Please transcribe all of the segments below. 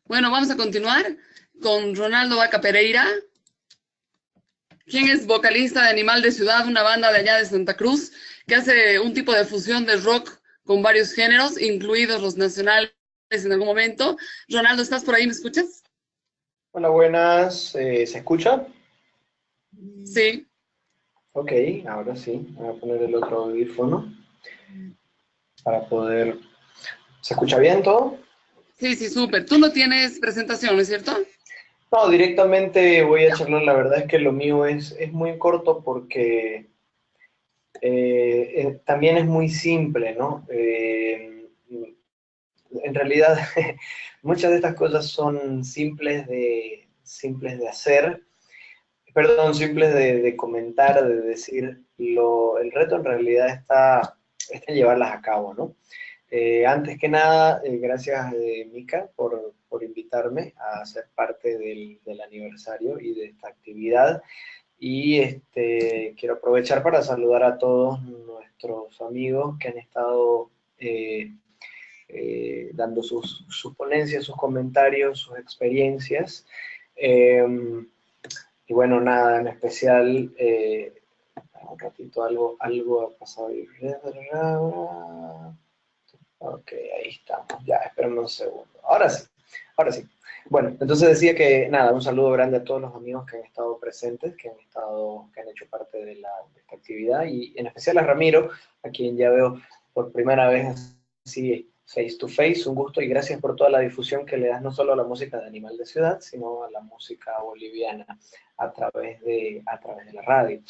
Bueno, vamos a continuar con Ronaldo Vaca Pereira, quien es vocalista de Animal de Ciudad, una banda de allá de Santa Cruz, que hace un tipo de fusión de rock con varios géneros, incluidos los nacionales en algún momento. Ronaldo, ¿estás por ahí? ¿Me escuchas? Hola, buenas. ¿Se escucha? Sí. Ok, ahora sí. Voy a poner el otro audífono para poder... ¿Se escucha bien todo? Sí, sí, súper. Tú no tienes presentación, ¿no es cierto? No, directamente voy a Ya. charlar. La verdad es que lo mío es muy corto porque también es muy simple, ¿no? En realidad, muchas de estas cosas son simples de hacer, perdón, simples de comentar, de decir. El reto en realidad está en llevarlas a cabo, ¿no? Antes que nada, gracias Mica por invitarme a ser parte del aniversario y de esta actividad. Y quiero aprovechar para saludar a todos nuestros amigos que han estado dando sus ponencias, sus comentarios, sus experiencias. Eh, y bueno, nada, en especial, un ratito algo ha pasado. Ok, ahí estamos. Ya, espérame un segundo. Ahora sí, ahora sí. Bueno, entonces decía que nada, un saludo grande a todos los amigos que han estado presentes, que han hecho parte de esta actividad, y en especial a Ramiro, a quien ya veo por primera vez así face to face. Un gusto y gracias por toda la difusión que le das no solo a la música de Animal de Ciudad, sino a la música boliviana a través de la radio.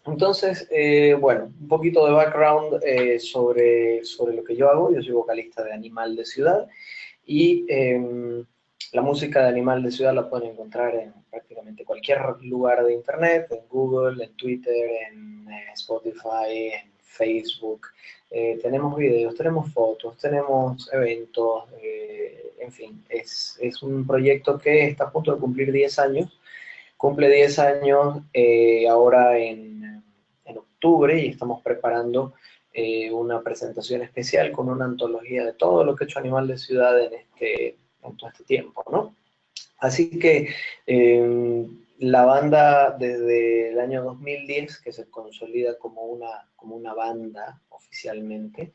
Entonces, bueno, un poquito de background sobre lo que yo hago. Yo soy vocalista de Animal de Ciudad y la música de Animal de Ciudad la pueden encontrar en prácticamente cualquier lugar de internet, en Google, en Twitter, en Spotify, en Facebook. Tenemos videos, tenemos fotos, tenemos eventos, en fin, es un proyecto que está a punto de cumplir 10 años. Cumple 10 años ahora en octubre, y estamos preparando una presentación especial con una antología de todo lo que ha hecho Animal de Ciudad en todo este tiempo, ¿no? Así que la banda desde el año 2010, que se consolida como una banda oficialmente,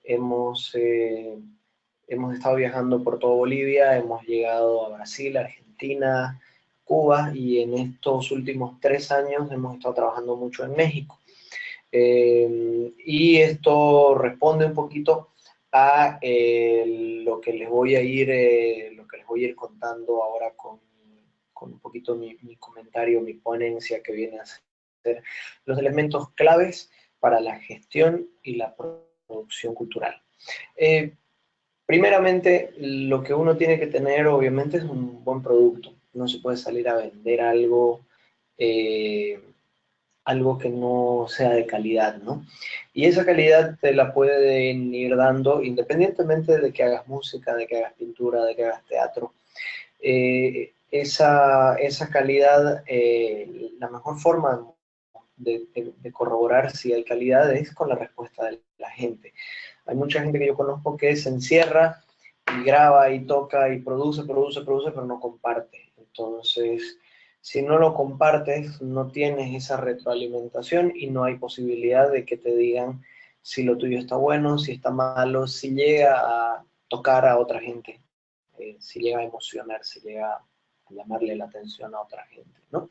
hemos estado viajando por todo Bolivia, hemos llegado a Brasil, Argentina, Cuba, y en estos últimos 3 años hemos estado trabajando mucho en México. Y esto responde un poquito a lo que les voy a ir contando ahora con un poquito mi comentario, mi ponencia, que viene a ser los elementos claves para la gestión y la producción cultural. Eh, Primeramente, lo que uno tiene que tener, obviamente, es un buen producto. No se puede salir a vender eh, algo que no sea de calidad, ¿no? Y esa calidad te la pueden ir dando independientemente de que hagas música, de que hagas pintura, de que hagas teatro. Esa calidad, la mejor forma de corroborar si hay calidad es con la respuesta de la gente. Hay mucha gente que yo conozco que se encierra y graba y toca y produce, pero no comparte. Entonces, si no lo compartes, no tienes esa retroalimentación y no hay posibilidad de que te digan si lo tuyo está bueno, si está malo, si llega a tocar a otra gente, si llega a emocionar, si llega a llamarle la atención a otra gente, ¿no?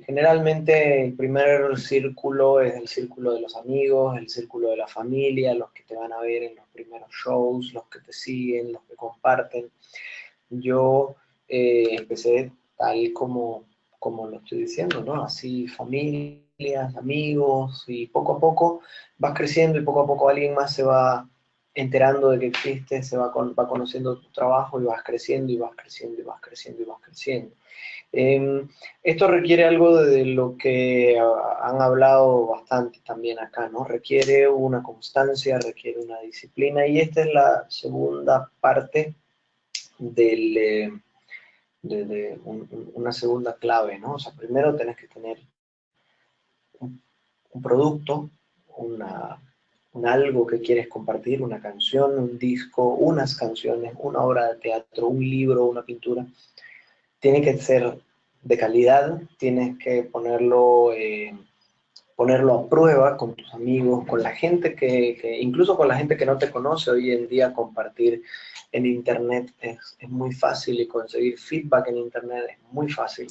Generalmente el primer círculo es el círculo de los amigos, el círculo de la familia, los que te van a ver en los primeros shows, los que te siguen, los que comparten. Yo empecé tal como lo estoy diciendo, ¿no? Así, familias, amigos, y poco a poco vas creciendo y poco a poco alguien más se va enterando de que existes, va conociendo tu trabajo y vas creciendo y vas creciendo y vas creciendo y vas creciendo. Esto requiere algo de lo que han hablado bastante también acá, ¿no? Requiere una constancia, requiere una disciplina, y esta es la segunda parte una segunda clave, ¿no? O sea, primero tenés que tener un producto, una, un algo que quieres compartir, una canción, un disco, unas canciones, una obra de teatro, un libro, una pintura, tiene que ser de calidad, tienes que ponerlo a prueba con tus amigos, con la gente incluso con la gente que no te conoce. Hoy en día compartir en internet es muy fácil, y conseguir feedback en internet es muy fácil.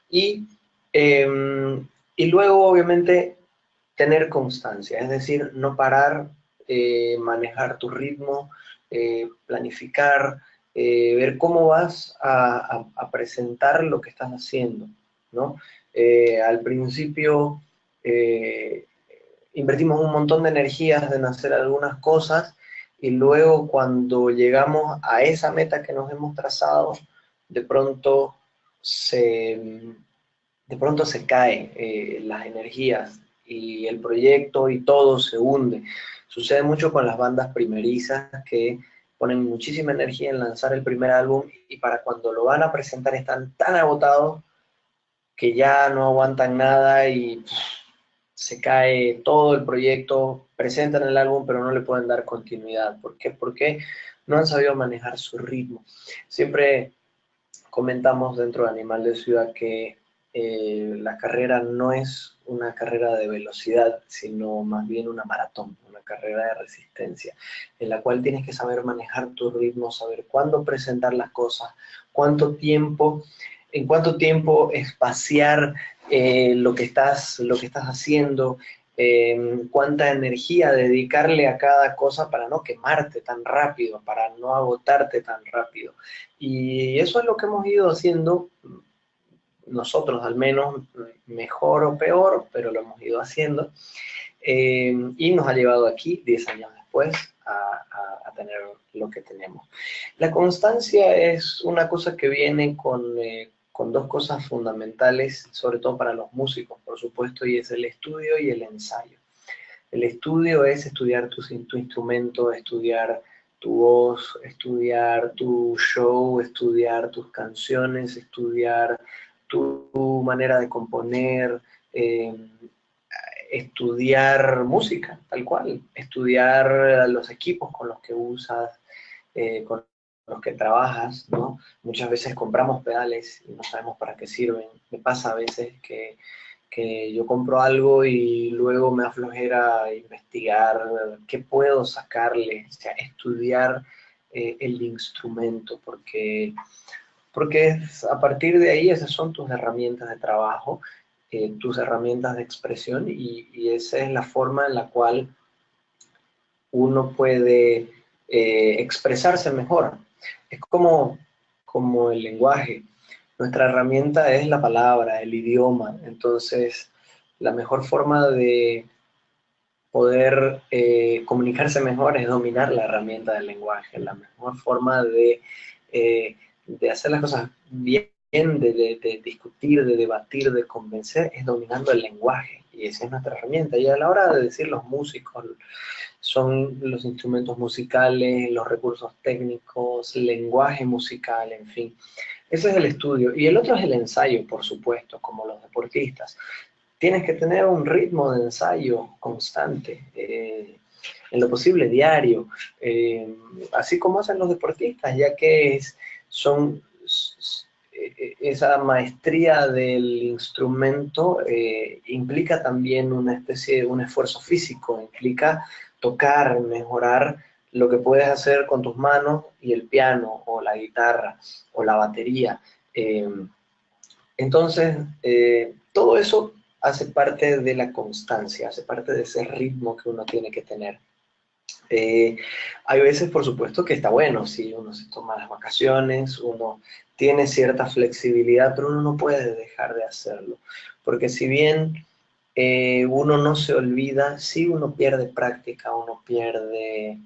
Y, y luego, obviamente, tener constancia, es decir, no parar, manejar tu ritmo, planificar, ver cómo vas a presentar lo que estás haciendo, ¿no? Al principio invertimos un montón de energías en hacer algunas cosas, y luego cuando llegamos a esa meta que nos hemos trazado, de pronto se, de pronto se caen las energías, y el proyecto y todo se hunde. Sucede mucho con las bandas primerizas, que ponen muchísima energía en lanzar el primer álbum, y para cuando lo van a presentar están tan agotados que ya no aguantan nada, y se cae todo el proyecto, presentan el álbum pero no le pueden dar continuidad. ¿Por qué? Porque no han sabido manejar su ritmo. Siempre comentamos dentro de Animal de Ciudad que la carrera no es una carrera de velocidad, sino más bien una maratón, una carrera de resistencia, en la cual tienes que saber manejar tu ritmo, saber cuándo presentar las cosas, en cuánto tiempo espaciar lo que estás haciendo, cuánta energía dedicarle a cada cosa para no quemarte tan rápido, para no agotarte tan rápido. Y eso es lo que hemos ido haciendo nosotros, al menos, mejor o peor, pero lo hemos ido haciendo. Y nos ha llevado aquí, 10 años después, a tener lo que tenemos. La constancia es una cosa que viene con dos cosas fundamentales, sobre todo para los músicos, por supuesto, y es el estudio y el ensayo. El estudio es estudiar tu instrumento, estudiar tu voz, estudiar tu show, estudiar tus canciones, estudiar tu manera de componer, estudiar música, tal cual, estudiar los equipos con los que usas, con los que trabajas, ¿no? Muchas veces compramos pedales y no sabemos para qué sirven. Me pasa a veces que yo compro algo y luego me aflojera investigar qué puedo sacarle, o sea, estudiar el instrumento, porque a partir de ahí esas son tus herramientas de trabajo, tus herramientas de expresión, y esa es la forma en la cual uno puede expresarse mejor. Es como el lenguaje. Nuestra herramienta es la palabra, el idioma. Entonces, la mejor forma de poder comunicarse mejor es dominar la herramienta del lenguaje. La mejor forma de hacer las cosas bien, de discutir, de debatir, de convencer, es dominando el lenguaje. Y esa es nuestra herramienta. Y a la hora de decir los músicos, son los instrumentos musicales, los recursos técnicos, lenguaje musical, en fin. Ese es el estudio. Y el otro es el ensayo, por supuesto, como los deportistas. Tienes que tener un ritmo de ensayo constante, en lo posible diario, así como hacen los deportistas, ya que son esa maestría del instrumento implica también una especie de un esfuerzo físico, implica tocar, mejorar lo que puedes hacer con tus manos, y el piano o la guitarra o la batería. Entonces, todo eso hace parte de la constancia, hace parte de ese ritmo que uno tiene que tener. Hay veces, por supuesto, que está bueno, si uno se toma las vacaciones, uno tiene cierta flexibilidad, pero uno no puede dejar de hacerlo, porque si bien uno no se olvida, sí uno pierde práctica, uno pierde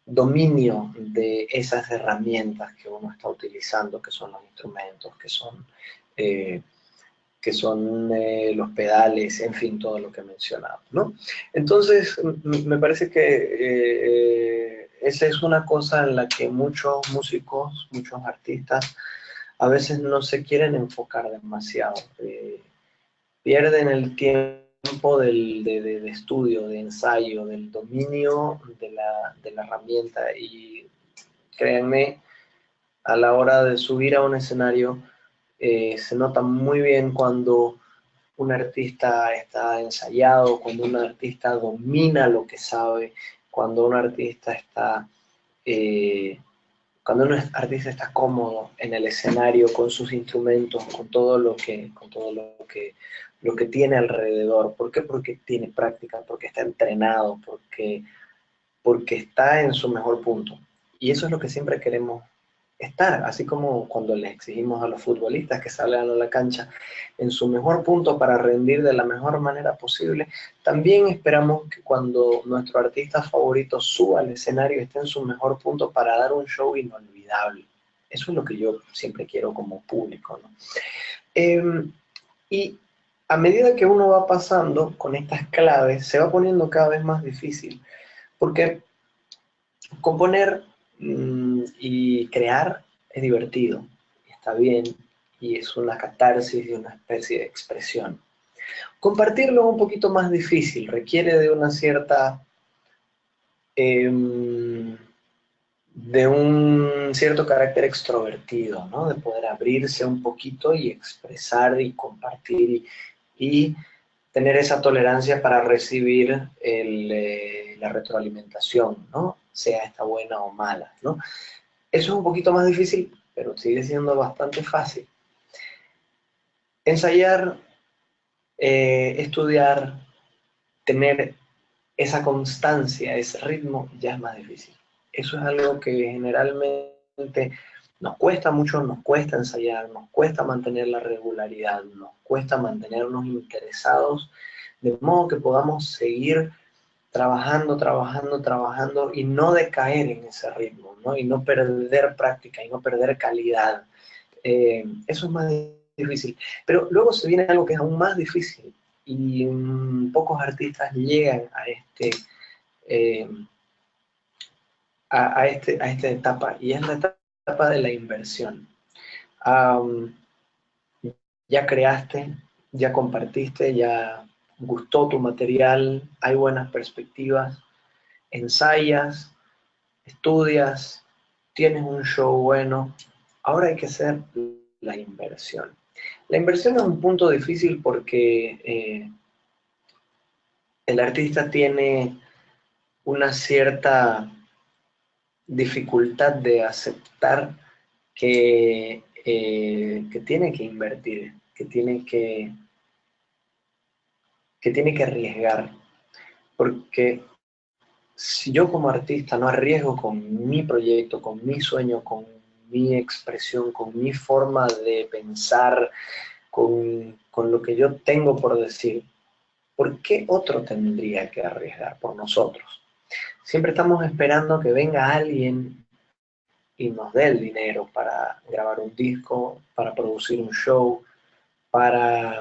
dominio de esas herramientas que uno está utilizando, que son los instrumentos, eh, los pedales, en fin, todo lo que he mencionado, ¿no? Entonces, me parece que esa es una cosa en la que muchos músicos, muchos artistas, a veces no se quieren enfocar demasiado. Pierden el tiempo tiempo de estudio, de ensayo, del dominio de la herramienta. Y créanme, a la hora de subir a un escenario, se nota muy bien cuando un artista está ensayado, cuando un artista domina lo que sabe, cuando un artista está, cuando un artista está cómodo en el escenario con sus instrumentos, con todo lo que tiene alrededor. ¿Por qué? Porque tiene práctica, porque está entrenado, porque está en su mejor punto. Y eso es lo que siempre queremos estar, así como cuando le exigimos a los futbolistas que salgan a la cancha en su mejor punto para rendir de la mejor manera posible, también esperamos que cuando nuestro artista favorito suba al escenario esté en su mejor punto para dar un show inolvidable. Eso es lo que yo siempre quiero como público, ¿no? Y a medida que uno va pasando con estas claves, se va poniendo cada vez más difícil, porque componer y crear es divertido, está bien, y es una catarsis y una especie de expresión. Compartirlo es un poquito más difícil, requiere de una cierta, de un cierto carácter extrovertido, ¿no? De poder abrirse un poquito y expresar y compartir y tener esa tolerancia para recibir la retroalimentación, ¿no? Sea esta buena o mala, ¿no? Eso es un poquito más difícil, pero sigue siendo bastante fácil. Ensayar, estudiar, tener esa constancia, ese ritmo, ya es más difícil. Eso es algo que generalmente nos cuesta mucho, nos cuesta ensayar, nos cuesta mantener la regularidad, nos cuesta mantenernos interesados, de modo que podamos seguir trabajando, trabajando, trabajando y no decaer en ese ritmo, ¿no? Y no perder práctica y no perder calidad. Eso es más difícil. Pero luego se viene algo que es aún más difícil y pocos artistas llegan eh, a esta etapa, y es la etapa de la inversión. Um, ya creaste, ya compartiste, ya gustó tu material, hay buenas perspectivas, ensayas, estudias, tienes un show bueno, ahora hay que hacer la inversión. La inversión es un punto difícil porque el artista tiene una cierta dificultad de aceptar que tiene que invertir, que tiene que arriesgar. Porque si yo como artista no arriesgo con mi proyecto, con mi sueño, con mi expresión, con mi forma de pensar, con lo que yo tengo por decir, ¿por qué otro tendría que arriesgar por nosotros? Siempre estamos esperando que venga alguien y nos dé el dinero para grabar un disco, para producir un show, para...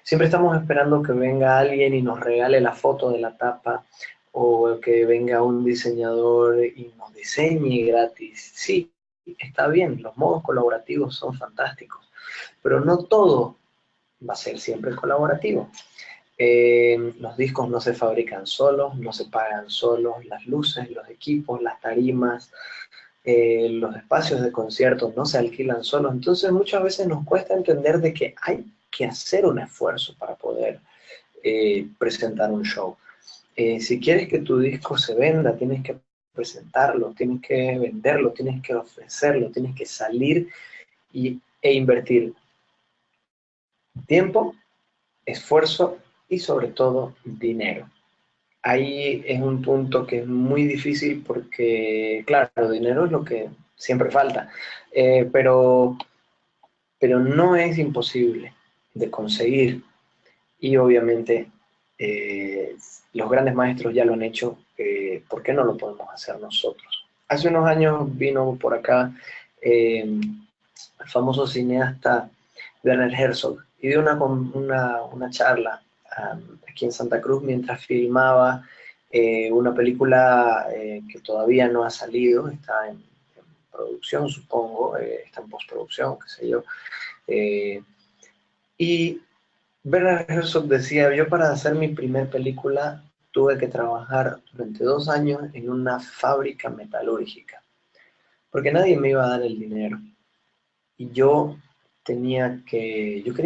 Siempre estamos esperando que venga alguien y nos regale la foto de la tapa, o que venga un diseñador y nos diseñe gratis. Sí, está bien, los modos colaborativos son fantásticos, pero no todo va a ser siempre colaborativo. Los discos no se fabrican solos, no se pagan solos, las luces, los equipos, las tarimas, los espacios de conciertos no se alquilan solos. Entonces muchas veces nos cuesta entender de que hay que hacer un esfuerzo para poder presentar un show. Si quieres que tu disco se venda, tienes que presentarlo, tienes que venderlo, tienes que ofrecerlo, tienes que salir e invertir tiempo, esfuerzo y sobre todo dinero. Ahí es un punto que es muy difícil porque, claro, dinero es lo que siempre falta, pero no es imposible de conseguir, y obviamente los grandes maestros ya lo han hecho, ¿por qué no lo podemos hacer nosotros? Hace unos años vino por acá el famoso cineasta Werner Herzog y dio una charla aquí en Santa Cruz mientras filmaba una película que todavía no ha salido, está en producción, supongo, está en postproducción, qué sé yo, y Werner Herzog decía, yo para hacer mi primer película tuve que trabajar durante 2 años en una fábrica metalúrgica, porque nadie me iba a dar el dinero. Y yo quería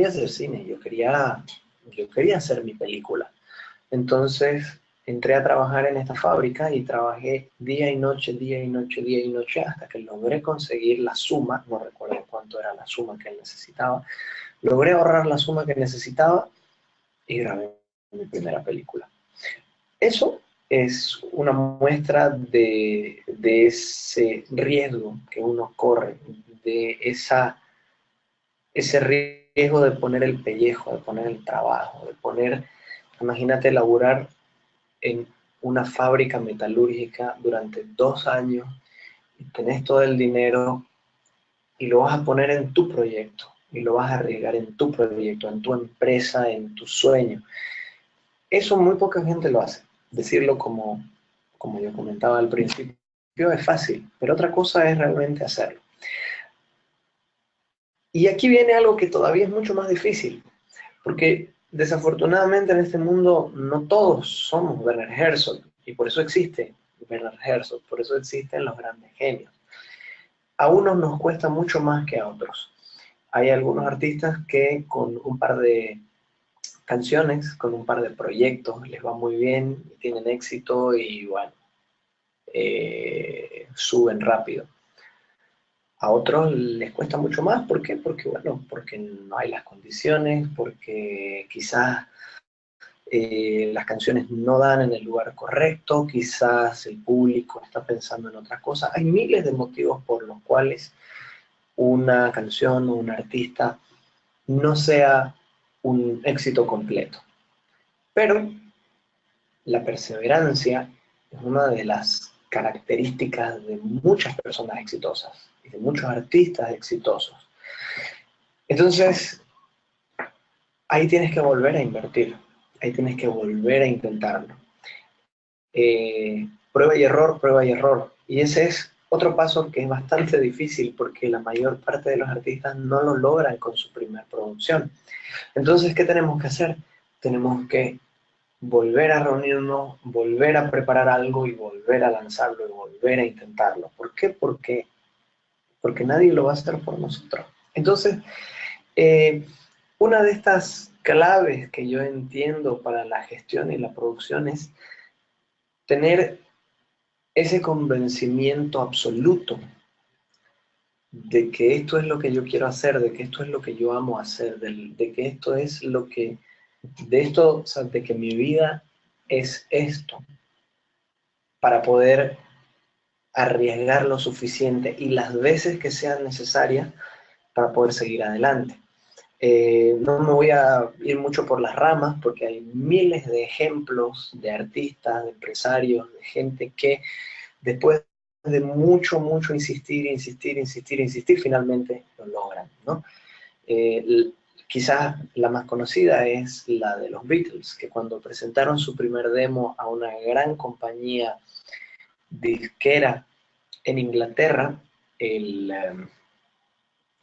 hacer cine, yo quería hacer mi película. Entonces entré a trabajar en esta fábrica y trabajé día y noche, día y noche, día y noche, hasta que logré conseguir la suma, no recuerdo cuánto era la suma que él necesitaba, logré ahorrar la suma que necesitaba y grabé mi primera película. Eso es una muestra de ese riesgo que uno corre, de ese riesgo de poner el pellejo, de poner el trabajo, de poner, imagínate laburar en una fábrica metalúrgica durante 2 años y tenés todo el dinero y lo vas a poner en tu proyecto y lo vas a arriesgar en tu proyecto, en tu empresa, en tu sueño. Eso muy poca gente lo hace. Decirlo como yo comentaba al principio es fácil, pero otra cosa es realmente hacerlo. Y aquí viene algo que todavía es mucho más difícil, porque desafortunadamente en este mundo no todos somos Werner Herzog, y por eso existe Werner Herzog, por eso existen los grandes genios. A unos nos cuesta mucho más que a otros. Hay algunos artistas que con un par de canciones, con un par de proyectos, les va muy bien, tienen éxito y bueno, suben rápido. A otros les cuesta mucho más, ¿por qué? Porque no hay las condiciones, porque quizás las canciones no dan en el lugar correcto, quizás el público está pensando en otra cosa. Hay miles de motivos por los cuales una canción o un artista no sea un éxito completo. Pero la perseverancia es una de las características de muchas personas exitosas y de muchos artistas exitosos. Entonces, ahí tienes que volver a invertir, ahí tienes que volver a intentarlo. Prueba y error, prueba y error. Y ese es otro paso que es bastante difícil porque la mayor parte de los artistas no lo logran con su primera producción. Entonces, ¿qué tenemos que hacer? Tenemos que volver a reunirnos, volver a preparar algo y volver a lanzarlo y volver a intentarlo. ¿Por qué? Porque nadie lo va a hacer por nosotros. Entonces, una de estas claves que yo entiendo para la gestión y la producción es tener ese convencimiento absoluto de que esto es lo que yo quiero hacer, de que esto es lo que yo amo hacer, de que esto es lo que, de esto, o sea, de que mi vida es esto, para poder arriesgar lo suficiente y las veces que sean necesarias para poder seguir adelante. No me voy a ir mucho por las ramas porque hay miles de ejemplos de artistas, de empresarios, de gente que después de mucho, mucho insistir, insistir, insistir, insistir, finalmente lo logran, ¿no? Quizás la más conocida es la de los Beatles, que cuando presentaron su primer demo a una gran compañía disquera en Inglaterra, el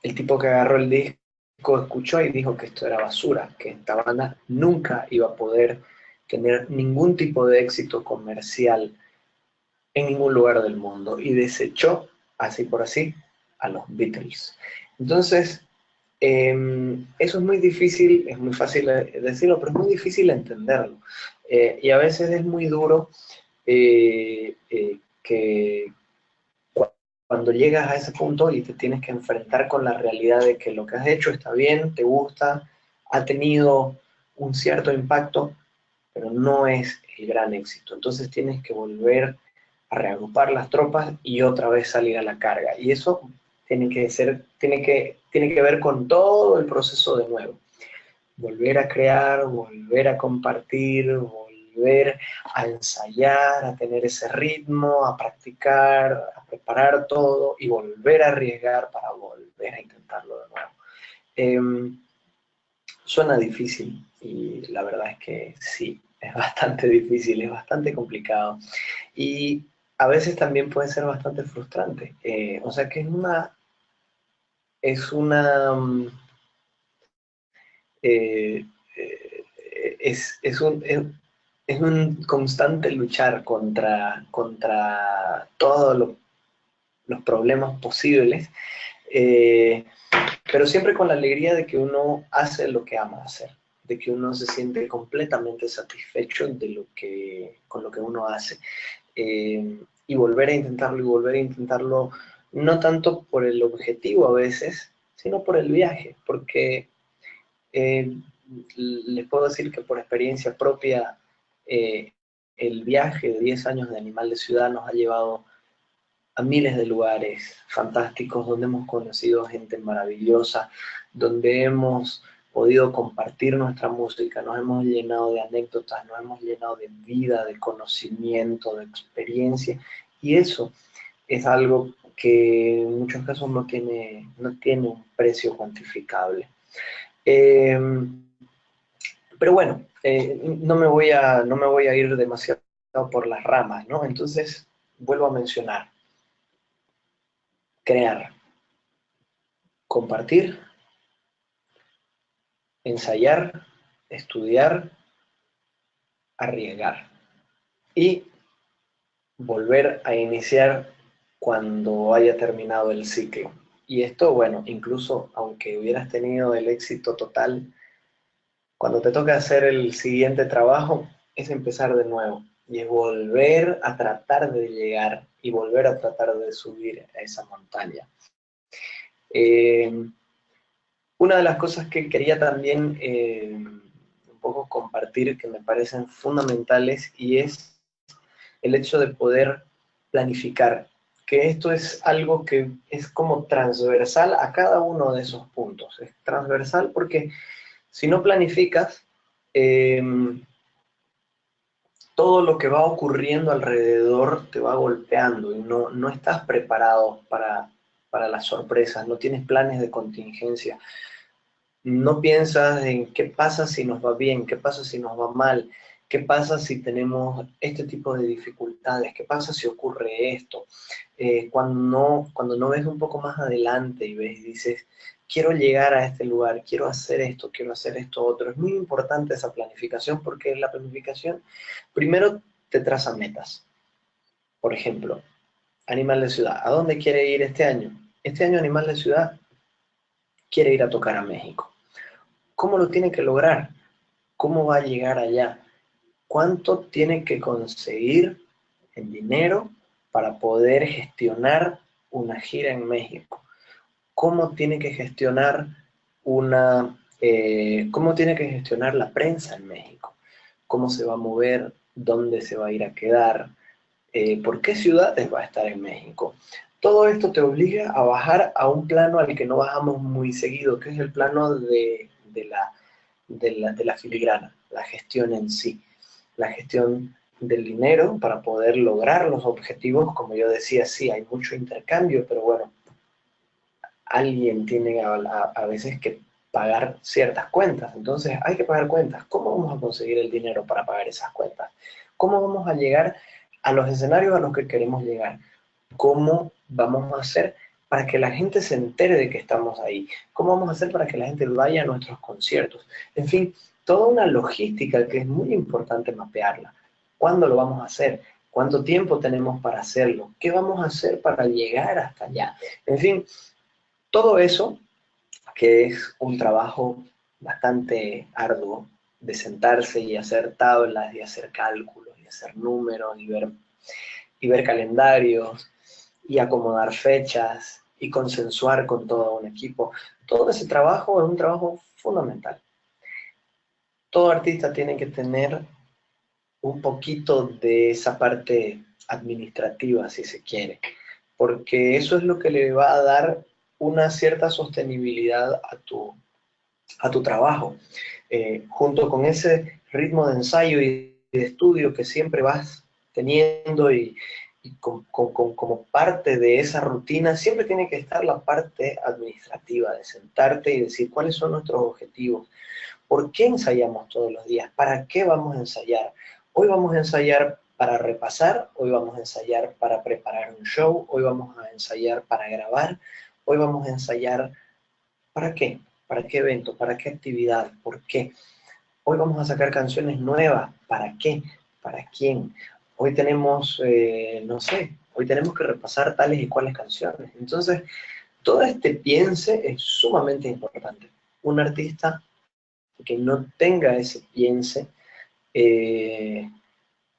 tipo que agarró el disco escuchó y dijo que esto era basura, que esta banda nunca iba a poder tener ningún tipo de éxito comercial en ningún lugar del mundo y desechó, así por así, a los Beatles. Entonces, eso es muy difícil, es muy fácil decirlo, pero es muy difícil entenderlo. Y a veces es muy duro que cuando llegas a ese punto y te tienes que enfrentar con la realidad de que lo que has hecho está bien, te gusta, ha tenido un cierto impacto, pero no es el gran éxito. Entonces tienes que volver a reagrupar las tropas y otra vez salir a la carga. Y eso tiene que ver con todo el proceso de nuevo. Volver a crear, volver a compartir, volver a ensayar, a tener ese ritmo, a practicar, a preparar todo y volver a arriesgar para volver a intentarlo de nuevo. Suena difícil y la verdad es que sí, es bastante difícil, es bastante complicado y a veces también puede ser bastante frustrante. O sea que es una eh, es un constante luchar contra todos los problemas posibles, pero siempre con la alegría de que uno hace lo que ama hacer, de que uno se siente completamente satisfecho con lo que uno hace. Y volver a intentarlo y volver a intentarlo, no tanto por el objetivo a veces, sino por el viaje, porque les puedo decir que por experiencia propia, el viaje de 10 años de Animal de Ciudad nos ha llevado a miles de lugares fantásticos donde hemos conocido gente maravillosa, donde hemos podido compartir nuestra música, nos hemos llenado de anécdotas, nos hemos llenado de vida, de conocimiento, de experiencia, y eso es algo que en muchos casos no tiene un precio cuantificable. Pero bueno, no me voy a ir demasiado por las ramas, ¿no? Entonces, vuelvo a mencionar: crear, compartir, ensayar, estudiar, arriesgar y volver a iniciar cuando haya terminado el ciclo. Y esto, bueno, incluso aunque hubieras tenido el éxito total, cuando te toca hacer el siguiente trabajo, es empezar de nuevo y es volver a tratar de llegar y volver a tratar de subir a esa montaña. Una de las cosas que quería también un poco compartir, que me parecen fundamentales, y es el hecho de poder planificar, que esto es algo que es como transversal a cada uno de esos puntos. Es transversal porque si no planificas, todo lo que va ocurriendo alrededor te va golpeando y no estás preparado para las sorpresas, no tienes planes de contingencia. No piensas en qué pasa si nos va bien, qué pasa si nos va mal, qué pasa si tenemos este tipo de dificultades, qué pasa si ocurre esto. Cuando no ves un poco más adelante y ves y dices, quiero llegar a este lugar, quiero hacer esto otro. Es muy importante esa planificación, porque la planificación primero te traza metas. Por ejemplo, Animal de Ciudad, ¿a dónde quiere ir este año? Este año Animal de Ciudad quiere ir a tocar a México. ¿Cómo lo tiene que lograr? ¿Cómo va a llegar allá? ¿Cuánto tiene que conseguir en dinero para poder gestionar una gira en México? ¿Cómo tiene que gestionar cómo tiene que gestionar la prensa en México? ¿Cómo se va a mover? ¿Dónde se va a ir a quedar? ¿Por qué ciudades va a estar en México? Todo esto te obliga a bajar a un plano al que no bajamos muy seguido, que es el plano de la filigrana, la gestión en sí, la gestión del dinero para poder lograr los objetivos. Como yo decía, sí, hay mucho intercambio, pero bueno, alguien tiene a veces que pagar ciertas cuentas, entonces hay que pagar cuentas. ¿Cómo vamos a conseguir el dinero para pagar esas cuentas? ¿Cómo vamos a llegar a los escenarios a los que queremos llegar? ¿Cómo vamos a hacer para que la gente se entere de que estamos ahí? ¿Cómo vamos a hacer para que la gente vaya a nuestros conciertos? En fin, toda una logística que es muy importante mapearla. ¿Cuándo lo vamos a hacer? ¿Cuánto tiempo tenemos para hacerlo? ¿Qué vamos a hacer para llegar hasta allá? En fin, todo eso, que es un trabajo bastante arduo, de sentarse y hacer tablas y hacer cálculos y hacer números y ver calendarios y acomodar fechas y consensuar con todo un equipo. Todo ese trabajo es un trabajo fundamental. Todo artista tiene que tener un poquito de esa parte administrativa, si se quiere, porque eso es lo que le va a dar una cierta sostenibilidad a tu trabajo, junto con ese ritmo de ensayo y de estudio que siempre vas teniendo y como parte de esa rutina, siempre tiene que estar la parte administrativa, de sentarte y decir cuáles son nuestros objetivos, por qué ensayamos todos los días, para qué vamos a ensayar. Hoy vamos a ensayar para repasar, hoy vamos a ensayar para preparar un show, hoy vamos a ensayar para grabar, hoy vamos a ensayar ¿para qué? ¿Para qué evento? ¿Para qué actividad? ¿Por qué? Hoy vamos a sacar canciones nuevas. ¿Para qué? ¿Para quién? Hoy tenemos, no sé, hoy tenemos que repasar tales y cuales canciones. Entonces, todo este piense es sumamente importante. Un artista que no tenga ese piense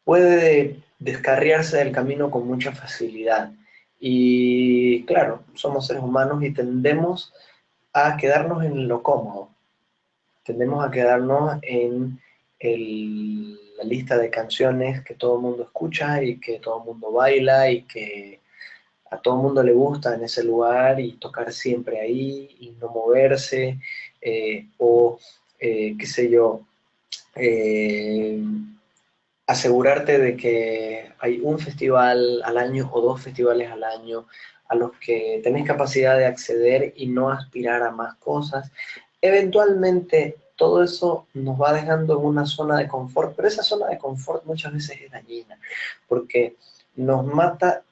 puede descarriarse del camino con mucha facilidad. Y claro, somos seres humanos y tendemos a quedarnos en lo cómodo, tendemos a quedarnos en la lista de canciones que todo el mundo escucha y que todo el mundo baila y que a todo el mundo le gusta en ese lugar y tocar siempre ahí y no moverse, o qué sé yo, eh, asegurarte de que hay un festival al año o dos festivales al año a los que tenés capacidad de acceder y no aspirar a más cosas. Eventualmente todo eso nos va dejando en una zona de confort, pero esa zona de confort muchas veces es dañina, porque nos mata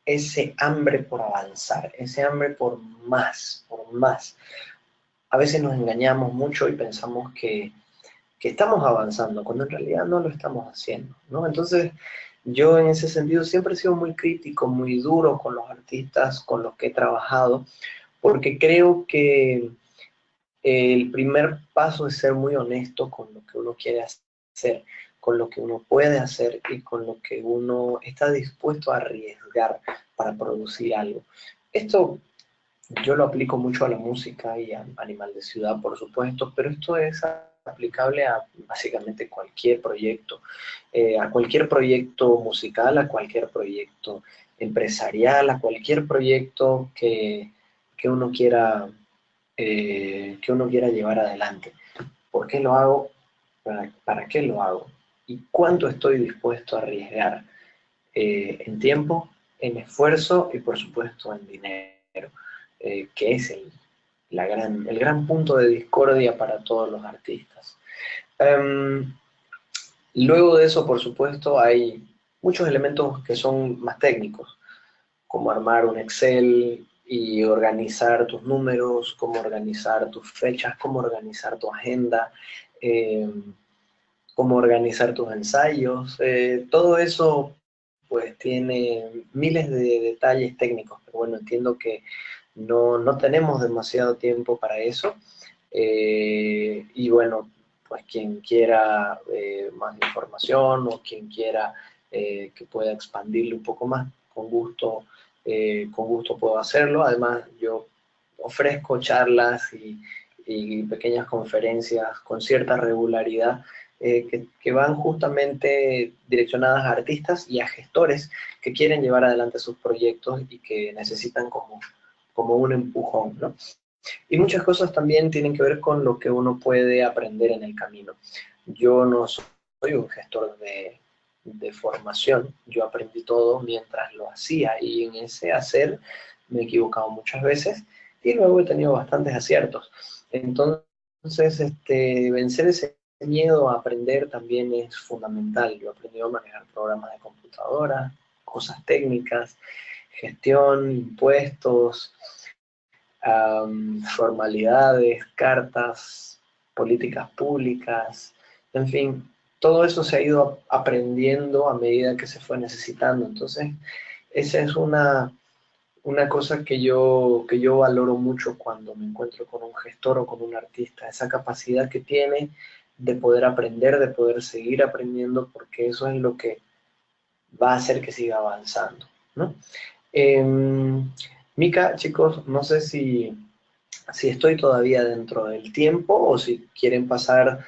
ese hambre por avanzar, ese hambre por más, por más. A veces nos engañamos mucho y pensamos que estamos avanzando, cuando en realidad no lo estamos haciendo, ¿no? Entonces, yo en ese sentido siempre he sido muy crítico, muy duro con los artistas con los que he trabajado, porque creo que el primer paso es ser muy honesto con lo que uno quiere hacer, con lo que uno puede hacer y con lo que uno está dispuesto a arriesgar para producir algo. Esto yo lo aplico mucho a la música y a Animal de Ciudad, por supuesto, pero esto es aplicable a básicamente cualquier proyecto, a cualquier proyecto musical, a cualquier proyecto empresarial, a cualquier proyecto que uno quiera llevar adelante. ¿Por qué lo hago? ¿Para qué lo hago? ¿Y cuánto estoy dispuesto a arriesgar? En tiempo, en esfuerzo y por supuesto en dinero, que es el gran punto de discordia para todos los artistas. Um, Luego de eso, por supuesto, hay muchos elementos que son más técnicos, como armar un Excel y organizar tus números, cómo organizar tus fechas, cómo organizar tu agenda, eh, cómo organizar tus ensayos. Todo eso pues tiene miles de detalles técnicos, pero bueno, entiendo que no tenemos demasiado tiempo para eso. Y bueno, pues quien quiera más información o quien quiera que pueda expandirle un poco más, con gusto puedo hacerlo. Además, yo ofrezco charlas y pequeñas conferencias con cierta regularidad que van justamente direccionadas a artistas y a gestores que quieren llevar adelante sus proyectos y que necesitan como un empujón, ¿no? Y muchas cosas también tienen que ver con lo que uno puede aprender en el camino. Yo no soy un gestor de formación, yo aprendí todo mientras lo hacía y en ese hacer me he equivocado muchas veces y luego he tenido bastantes aciertos. Entonces, vencer ese miedo a aprender también es fundamental. Yo he aprendido a manejar programas de computadora, cosas técnicas, gestión, impuestos, formalidades, cartas, políticas públicas, en fin, todo eso se ha ido aprendiendo a medida que se fue necesitando. Entonces, esa es una cosa que yo valoro mucho cuando me encuentro con un gestor o con un artista, esa capacidad que tiene de poder aprender, de poder seguir aprendiendo, porque eso es lo que va a hacer que siga avanzando, ¿no? Mica, chicos, no sé si estoy todavía dentro del tiempo o si quieren pasar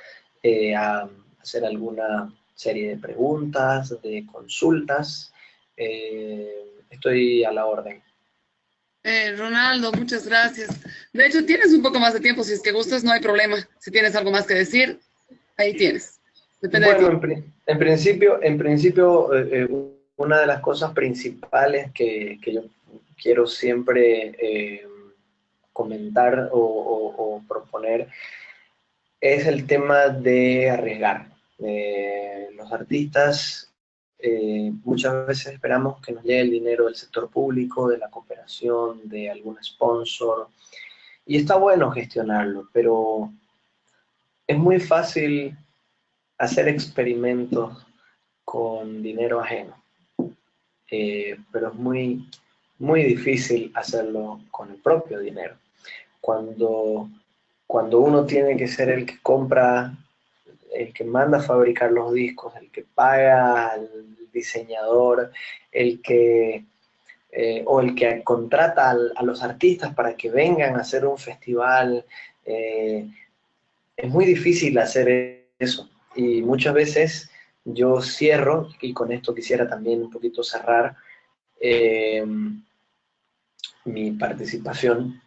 a hacer alguna serie de preguntas, de consultas. Estoy a la orden. Ronaldo, muchas gracias. De hecho, tienes un poco más de tiempo, si es que gustas, no hay problema. Si tienes algo más que decir, ahí tienes. Depende de Bueno, ti. en principio, una de las cosas principales que yo quiero siempre comentar o proponer es el tema de arriesgar. Los artistas muchas veces esperamos que nos llegue el dinero del sector público, de la cooperación, de algún sponsor, y está bueno gestionarlo, pero es muy fácil hacer experimentos con dinero ajeno. Pero es muy, muy difícil hacerlo con el propio dinero. Cuando uno tiene que ser el que compra, el que manda a fabricar los discos, el que paga al diseñador, o el que contrata a los artistas para que vengan a hacer un festival, es muy difícil hacer eso. Y muchas veces yo cierro, y con esto quisiera también un poquito cerrar mi participación,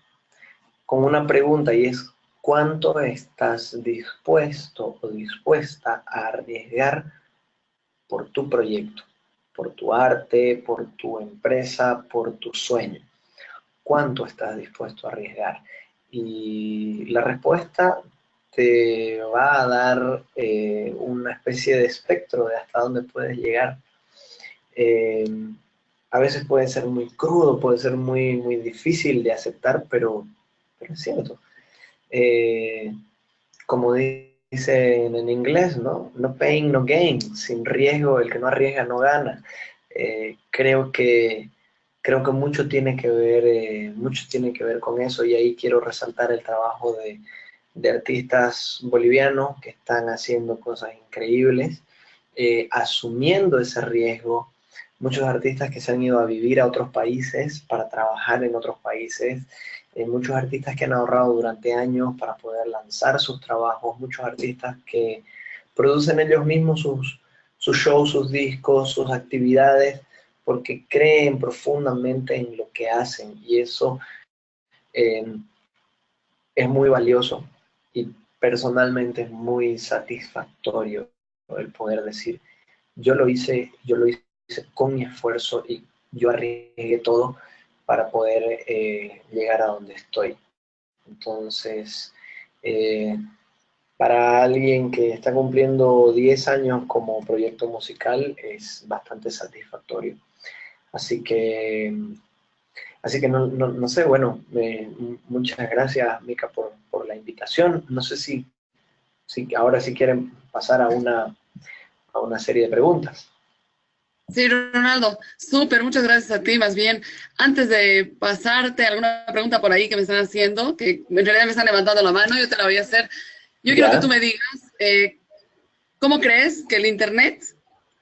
con una pregunta, y es: ¿cuánto estás dispuesto o dispuesta a arriesgar por tu proyecto, por tu arte, por tu empresa, por tu sueño? ¿Cuánto estás dispuesto a arriesgar? Y la respuesta te va a dar una especie de espectro de hasta dónde puedes llegar. A veces puede ser muy crudo, puede ser muy, muy difícil de aceptar, pero es cierto. Como dicen en inglés, ¿no? No pain, no gain. Sin riesgo, el que no arriesga no gana. Creo que mucho tiene que ver con eso, y ahí quiero resaltar el trabajo de artistas bolivianos que están haciendo cosas increíbles, asumiendo ese riesgo. Muchos artistas que se han ido a vivir a otros países para trabajar en otros países, muchos artistas que han ahorrado durante años para poder lanzar sus trabajos, muchos artistas que producen ellos mismos sus shows, sus discos, sus actividades, porque creen profundamente en lo que hacen, y eso es muy valioso, y personalmente es muy satisfactorio el poder decir: yo lo hice con mi esfuerzo, y yo arriesgué todo para poder llegar a donde estoy. Entonces, para alguien que está cumpliendo 10 años como proyecto musical, es bastante satisfactorio. Así que no sé, bueno, muchas gracias, Mica, por la invitación. No sé si ahora sí quieren pasar a una serie de preguntas. Sí, Ronaldo, súper, muchas gracias a ti. Más bien, antes de pasarte alguna pregunta por ahí que me están haciendo, que en realidad me están levantando la mano, yo te la voy a hacer. Yo quiero que tú ¿Ya? me digas, ¿cómo crees que el Internet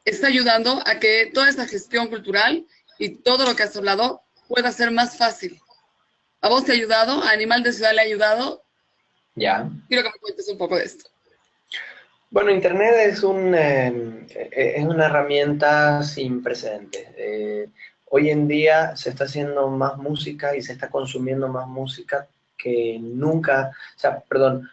está ayudando a que toda esta gestión cultural y todo lo que has hablado pueda ser más fácil? ¿A vos te ha ayudado? ¿A Animal de Ciudad le ha ayudado? ¿Ya? Quiero que me cuentes un poco de esto. Bueno, Internet es una herramienta sin precedentes. Hoy en día se está haciendo más música y se está consumiendo más música que nunca, o sea, perdón,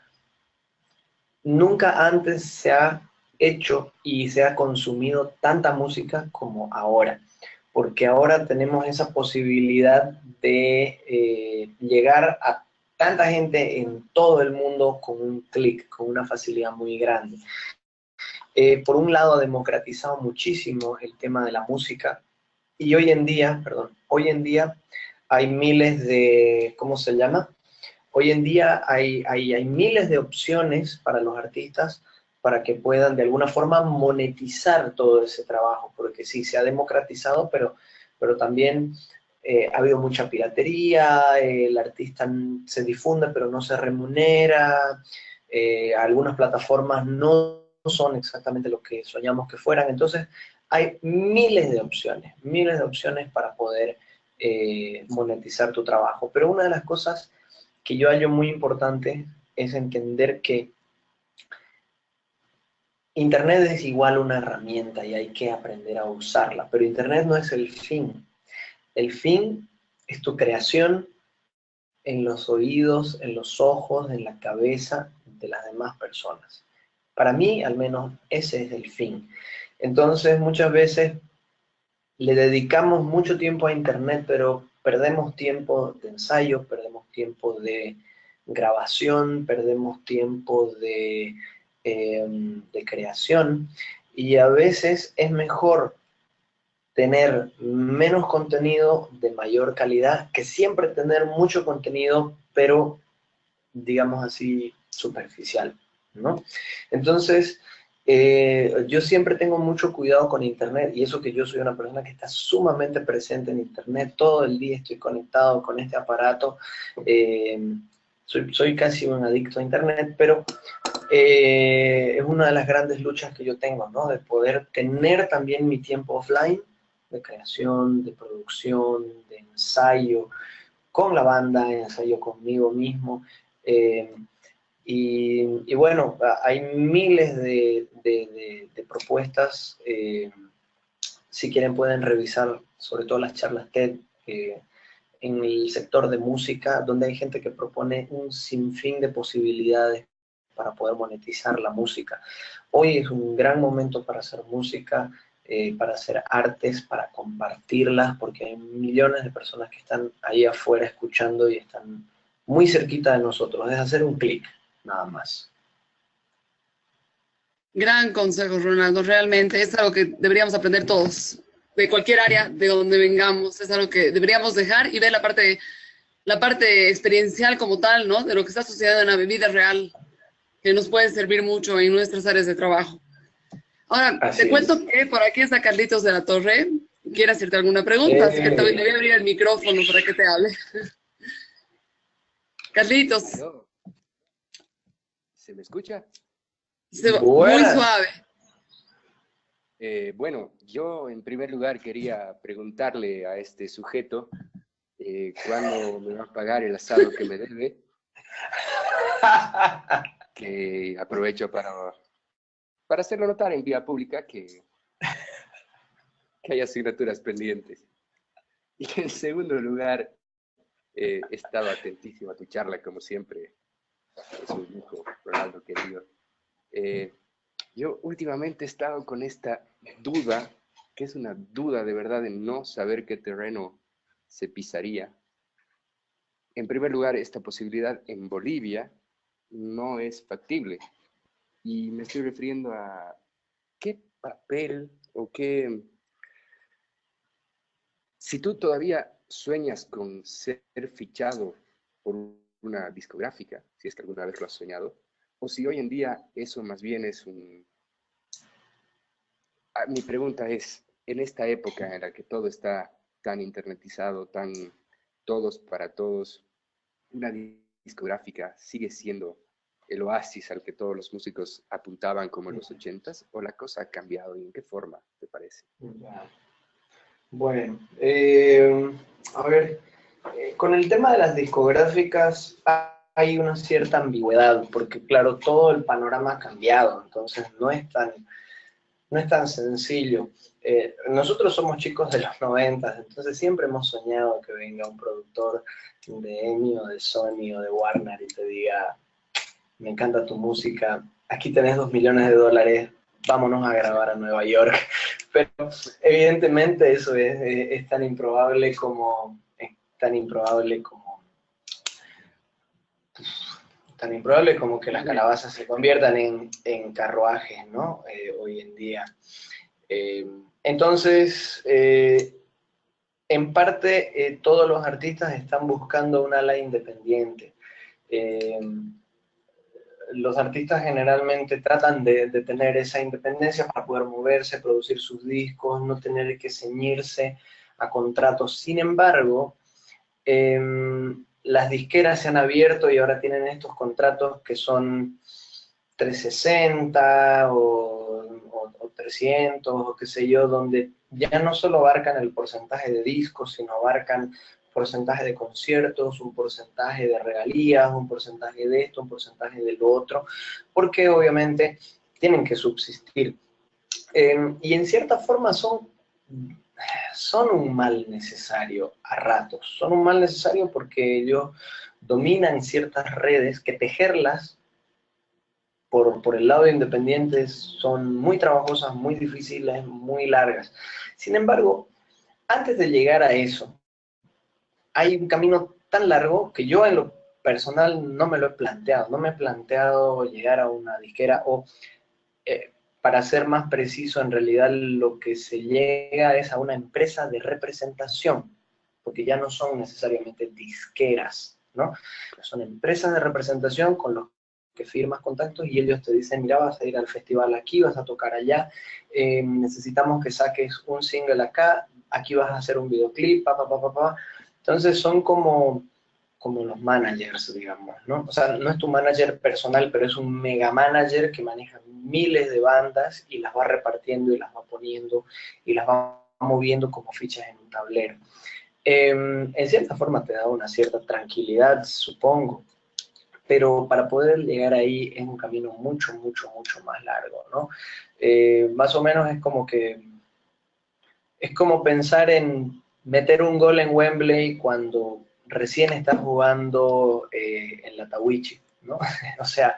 nunca antes se ha hecho y se ha consumido tanta música como ahora, porque ahora tenemos esa posibilidad de llegar a tanta gente en todo el mundo con un clic, con una facilidad muy grande. Por un lado, ha democratizado muchísimo el tema de la música, y hoy en día hay miles de, ¿cómo se llama? Hoy en día hay miles de opciones para los artistas para que puedan de alguna forma monetizar todo ese trabajo, porque sí, se ha democratizado, pero también ha habido mucha piratería, el artista se difunde pero no se remunera, algunas plataformas no son exactamente lo que soñamos que fueran. Entonces hay miles de opciones para poder monetizar tu trabajo, pero una de las cosas que yo hallo muy importante es entender que Internet es igual una herramienta y hay que aprender a usarla, pero Internet no es el fin. El fin es tu creación en los oídos, en los ojos, en la cabeza de las demás personas. Para mí, al menos, ese es el fin. Entonces, muchas veces le dedicamos mucho tiempo a Internet, pero perdemos tiempo de ensayo, perdemos tiempo de grabación, perdemos tiempo de creación, y a veces es mejor tener menos contenido de mayor calidad que siempre tener mucho contenido, pero digamos así, superficial, ¿no? Entonces, Yo siempre tengo mucho cuidado con Internet, y eso que yo soy una persona que está sumamente presente en Internet, todo el día estoy conectado con este aparato, soy casi un adicto a Internet, pero es una de las grandes luchas que yo tengo, ¿no? De poder tener también mi tiempo offline, de creación, de producción, de ensayo, con la banda, ensayo conmigo mismo. Y bueno, hay miles de propuestas. Si quieren pueden revisar sobre todo las charlas TED en el sector de música, donde hay gente que propone un sinfín de posibilidades para poder monetizar la música. Hoy es un gran momento para hacer música, para hacer artes, para compartirlas, porque hay millones de personas que están ahí afuera escuchando y están muy cerquita de nosotros. Es hacer un clic, nada más. Gran consejo, Ronaldo. Realmente es algo que deberíamos aprender todos, de cualquier área de donde vengamos. Es algo que deberíamos dejar y ver la parte experiencial como tal, ¿no? De lo que está sucediendo en la vida real, que nos puede servir mucho en nuestras áreas de trabajo. Ahora, Así te cuento es. que por aquí está Carlitos de la Torre. Quiere hacerte alguna pregunta, así que le voy a abrir el micrófono para que te hable. Carlitos, ¿Aló? ¿Se me escucha? muy Buenas. suave. Bueno, yo en primer lugar quería preguntarle a este sujeto cuándo me va a pagar el asado que me debe, que aprovecho para hacerlo notar en vía pública que hay asignaturas pendientes. Y en segundo lugar, he estado atentísimo a tu charla, como siempre. Es un lujo, Ronaldo querido. Yo últimamente he estado con esta duda, que es una duda de verdad de no saber qué terreno se pisaría. En primer lugar, esta posibilidad en Bolivia no es factible. Y me estoy refiriendo a qué papel o qué... Si tú todavía sueñas con ser fichado por una discográfica, si es que alguna vez lo has soñado, o si hoy en día eso más bien es un... Mi pregunta es, en esta época en la que todo está tan internetizado, tan todos para todos, ¿una discográfica sigue siendo el oasis al que todos los músicos apuntaban como en los 80s? ¿O la cosa ha cambiado y en qué forma te parece? Bueno, a ver, con el tema de las discográficas hay una cierta ambigüedad, porque claro, todo el panorama ha cambiado, entonces no es tan sencillo. Nosotros somos chicos de los 90, entonces siempre hemos soñado que venga un productor de EMI o de Sony o de Warner y te diga, me encanta tu música, aquí tenés $2 millones, vámonos a grabar a Nueva York. Pero evidentemente eso es tan improbable como que las calabazas se conviertan en carruajes, ¿no? Hoy en día. Entonces, en parte, todos los artistas están buscando un ala independiente. Los artistas generalmente tratan de tener esa independencia para poder moverse, producir sus discos, no tener que ceñirse a contratos. Sin embargo, las disqueras se han abierto y ahora tienen estos contratos que son 360 o 300 o qué sé yo, donde ya no solo abarcan el porcentaje de discos, sino abarcan porcentaje de conciertos, un porcentaje de regalías, un porcentaje de esto, un porcentaje de lo otro, porque obviamente tienen que subsistir. Y en cierta forma son un mal necesario a ratos, son un mal necesario porque ellos dominan ciertas redes que tejerlas por el lado de independientes son muy trabajosas, muy difíciles, muy largas. Sin embargo, antes de llegar a eso, hay un camino tan largo que yo en lo personal no me lo he planteado. No me he planteado llegar a una disquera o, para ser más preciso, en realidad lo que se llega es a una empresa de representación, porque ya no son necesariamente disqueras, ¿no? Son empresas de representación con los que firmas contactos y ellos te dicen, mira, vas a ir al festival aquí, vas a tocar allá, necesitamos que saques un single acá, aquí vas a hacer un videoclip, Entonces son como los managers, digamos, ¿no? O sea, no es tu manager personal, pero es un mega manager que maneja miles de bandas y las va repartiendo y las va poniendo y las va moviendo como fichas en un tablero. En cierta forma te da una cierta tranquilidad, supongo, pero para poder llegar ahí es un camino mucho, mucho, mucho más largo, ¿no? Más o menos es como pensar en meter un gol en Wembley cuando recién estás jugando en la Tawichi, ¿no? O sea,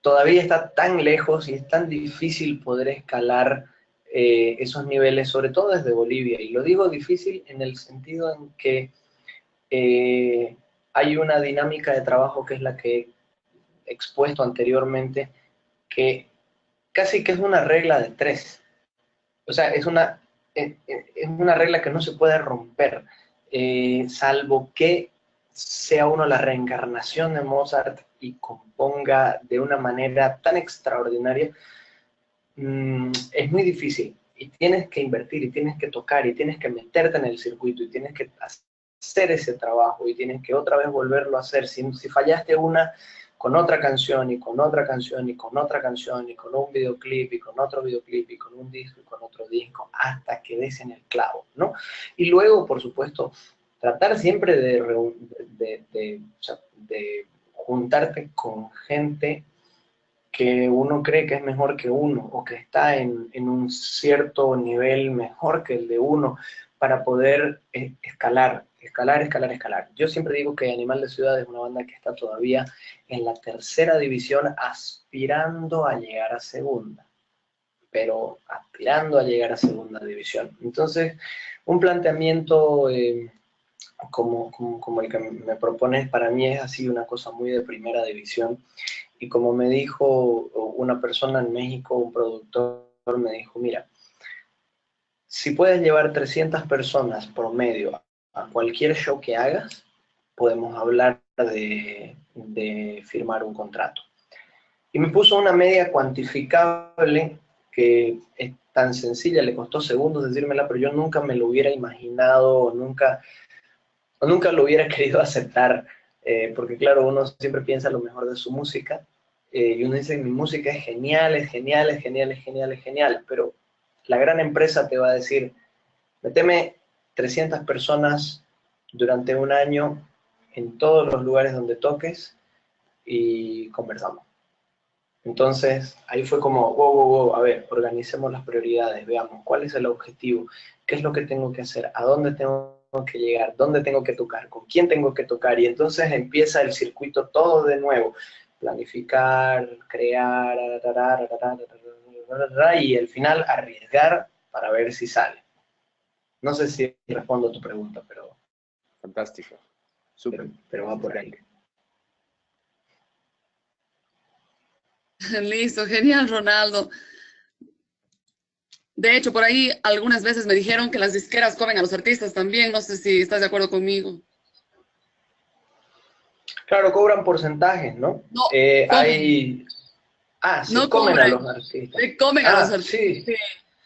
todavía está tan lejos y es tan difícil poder escalar esos niveles, sobre todo desde Bolivia. Y lo digo difícil en el sentido en que hay una dinámica de trabajo que es la que he expuesto anteriormente, que casi que es una regla de tres. O sea, es una regla que no se puede romper, salvo que sea uno la reencarnación de Mozart y componga de una manera tan extraordinaria. Es muy difícil y tienes que invertir y tienes que tocar y tienes que meterte en el circuito y tienes que hacer ese trabajo y tienes que otra vez volverlo a hacer. Si fallaste una, con otra canción y con otra canción y con otra canción y con un videoclip y con otro videoclip y con un disco y con otro disco hasta que des en el clavo, ¿no? Y luego, por supuesto, tratar siempre de juntarte con gente que uno cree que es mejor que uno o que está en un cierto nivel mejor que el de uno para poder escalar. Yo siempre digo que Animal de Ciudad es una banda que está todavía en la tercera división aspirando a llegar a segunda, pero aspirando a llegar a segunda división. Entonces, un planteamiento como el que me propones para mí es así una cosa muy de primera división. Y como me dijo una persona en México, un productor, me dijo, mira, si puedes llevar 300 personas promedio a cualquier show que hagas, podemos hablar de firmar un contrato. Y me puso una media cuantificable que es tan sencilla, le costó segundos decírmela, pero yo nunca me lo hubiera imaginado, nunca lo hubiera querido aceptar, porque claro, uno siempre piensa lo mejor de su música, y uno dice, mi música es genial, es genial, es genial, es genial, es genial, pero la gran empresa te va a decir, méteme 300 personas durante un año en todos los lugares donde toques y conversamos. Entonces, ahí fue como, wow, a ver, organicemos las prioridades, veamos cuál es el objetivo, qué es lo que tengo que hacer, a dónde tengo que llegar, dónde tengo que tocar, con quién tengo que tocar, y entonces empieza el circuito todo de nuevo, planificar, crear, y al final arriesgar para ver si sale. No sé si respondo a tu pregunta, pero... Fantástico. Súper. Pero va por ahí. Listo, genial, Ronaldo. De hecho, por ahí algunas veces me dijeron que las disqueras comen a los artistas también. No sé si estás de acuerdo conmigo. Claro, cobran porcentajes, ¿no? No, sí, no comen cobran, a los artistas. se comen a los artistas. Sí. Sí.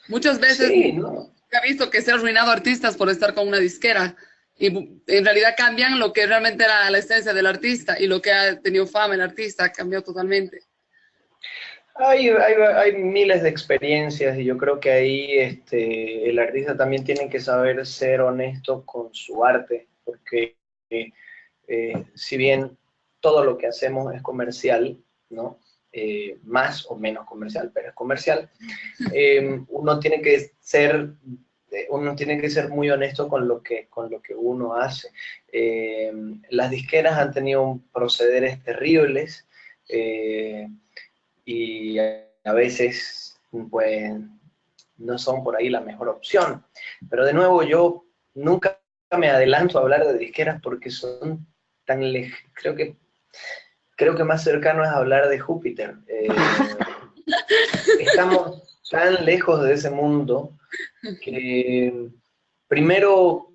Muchas veces Sí, ¿no? se ha visto que se han arruinado artistas por estar con una disquera. Y en realidad cambian lo que realmente era la esencia del artista y lo que ha tenido fama el artista cambió totalmente. Hay miles de experiencias y yo creo que ahí el artista también tiene que saber ser honesto con su arte, porque si bien todo lo que hacemos es comercial, ¿no? Más o menos comercial, pero es comercial, uno tiene que ser muy honesto con lo que uno hace. Las disqueras han tenido procederes terribles, y a veces pues no son por ahí la mejor opción. Pero de nuevo, yo nunca me adelanto a hablar de disqueras porque son tan creo que más cercano es hablar de Júpiter. Estamos tan lejos de ese mundo que primero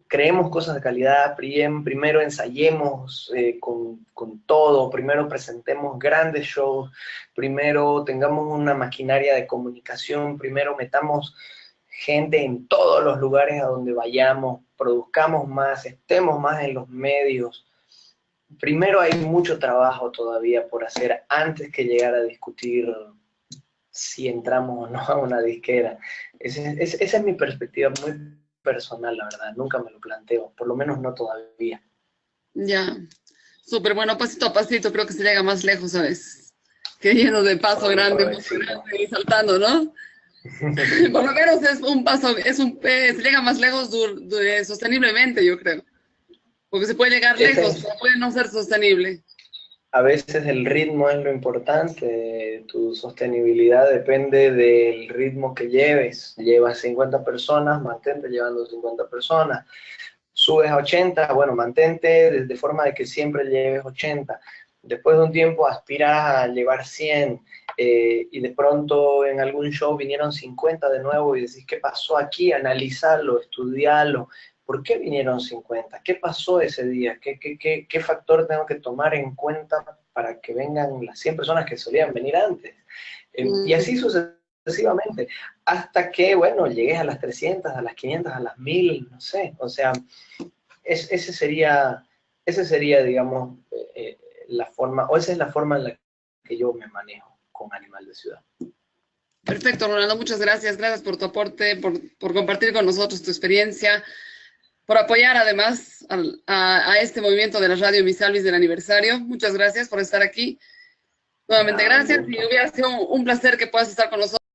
creemos cosas de calidad, primero ensayemos con todo, primero presentemos grandes shows, primero tengamos una maquinaria de comunicación, primero metamos gente en todos los lugares a donde vayamos, produzcamos más, estemos más en los medios. Primero hay mucho trabajo todavía por hacer antes que llegar a discutir si entramos o no a una disquera. Esa es mi perspectiva muy personal, la verdad. Nunca me lo planteo, por lo menos no todavía. Ya, súper bueno, pasito a pasito, creo que se llega más lejos, ¿sabes? Que yendo de paso grande y saltando, ¿no? Por lo menos es un paso, se llega más lejos sosteniblemente, yo creo. Porque se puede llegar lejos, pero puede no ser sostenible. A veces el ritmo es lo importante, tu sostenibilidad depende del ritmo que lleves. Llevas 50 personas, mantente llevando 50 personas. Subes a 80, bueno, mantente de forma de que siempre lleves 80. Después de un tiempo aspiras a llevar 100 y de pronto en algún show vinieron 50 de nuevo y decís, ¿qué pasó aquí? Analizarlo, estudiarlo. ¿Por qué vinieron 50? ¿Qué pasó ese día? ¿Qué factor tengo que tomar en cuenta para que vengan las 100 personas que solían venir antes? Y así sucesivamente, hasta que, bueno, llegues a las 300, a las 500, a las 1000, no sé. O sea, ese sería, digamos, la forma, o esa es la forma en la que yo me manejo con Animal de Ciudad. Perfecto, Ronaldo, muchas gracias. Gracias por tu aporte, por compartir con nosotros tu experiencia, por apoyar además a este movimiento de la radio Misalvis del aniversario. Muchas gracias por estar aquí. Nuevamente, gracias. Y hubiera sido un placer que puedas estar con nosotros.